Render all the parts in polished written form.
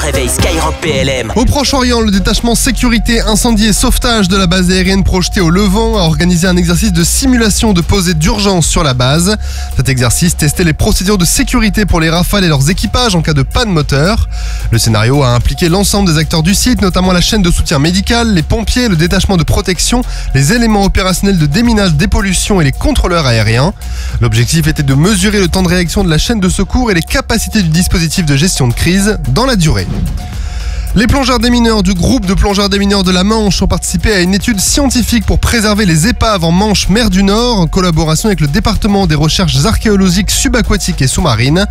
réveil Skyrock PLM. Au Proche-Orient, le détachement sécurité, incendie et sauvetage de la base aérienne projetée au Levant a organisé un exercice de simulation de posée d'urgence sur la base. Cet exercice testait les procédures de sécurité pour les Rafales et leurs équipages en cas de panne moteur. Le scénario a impliqué l'ensemble des acteurs du site, notamment la chaîne de soutien médical, les pompiers, le détachement de protection, les éléments opérationnels de déminage, dépollution et les contrôleurs aériens. L'objectif était de mesurer le temps de réaction de la chaîne de secours et les capacités du dispositif de gestion de crise dans la durée. Les plongeurs démineurs du groupe de plongeurs démineurs de la Manche ont participé à une étude scientifique pour préserver les épaves en Manche, mer du Nord, en collaboration avec le département des recherches archéologiques subaquatiques et sous-marines.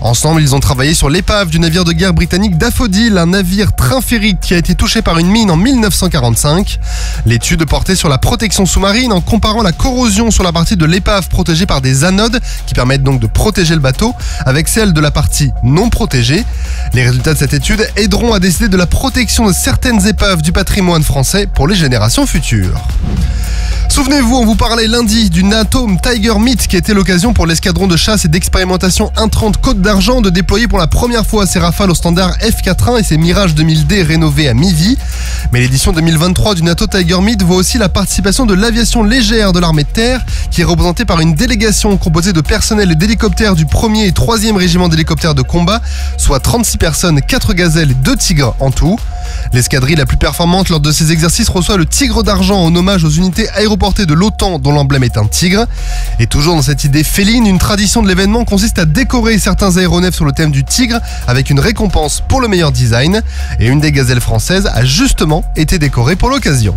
Ensemble, ils ont travaillé sur l'épave du navire de guerre britannique Daffodil, un navire train ferrique qui a été touché par une mine en 1945. L'étude portait sur la protection sous-marine en comparant la corrosion sur la partie de l'épave protégée par des anodes, qui permettent donc de protéger le bateau, avec celle de la partie non protégée. Les résultats de cette étude aideront à décider de la protection de certaines épaves du patrimoine français pour les générations futures. Souvenez-vous, on vous parlait lundi du NATO Tiger Meet qui était l'occasion pour l'escadron de chasse et d'expérimentation intrante Côte d'Argent de déployer pour la première fois ses Rafales au standard F4.1 et ses Mirage 2000D rénovés à mi-vie. Mais l'édition 2023 du NATO Tiger Meet voit aussi la participation de l'aviation légère de l'armée de terre qui est représentée par une délégation composée de personnel et d'hélicoptères du 1er et 3e régiment d'hélicoptères de combat, soit 36 personnes, 4 gazelles et 2 tigres en tout. L'escadrille la plus performante lors de ces exercices reçoit le Tigre d'Argent en hommage aux unités aéroportées de l'OTAN dont l'emblème est un tigre. Et toujours dans cette idée féline, une tradition de l'événement consiste à décorer certains aéronefs sur le thème du tigre avec une récompense pour le meilleur design. Et une des gazelles françaises a justement été décorée pour l'occasion.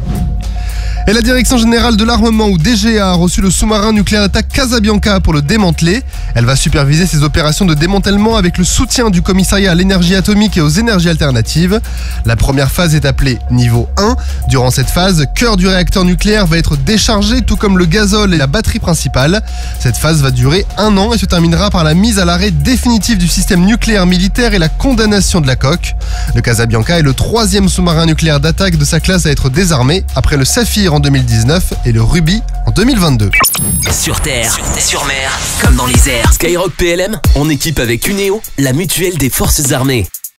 Et la Direction Générale de l'Armement, ou DGA, a reçu le sous-marin nucléaire d'attaque Casabianca pour le démanteler. Elle va superviser ses opérations de démantèlement avec le soutien du commissariat à l'énergie atomique et aux énergies alternatives. La première phase est appelée niveau 1. Durant cette phase, cœur du réacteur nucléaire va être déchargé, tout comme le gazole et la batterie principale. Cette phase va durer 1 an et se terminera par la mise à l'arrêt définitif du système nucléaire militaire et la condamnation de la coque. Le Casabianca est le 3e sous-marin nucléaire d'attaque de sa classe à être désarmé, après le Saphir en 2019 et le Ruby en 2022. Sur terre, sur mer, comme dans les airs. Skyrock PLM, en équipe avec Uneo, la mutuelle des forces armées.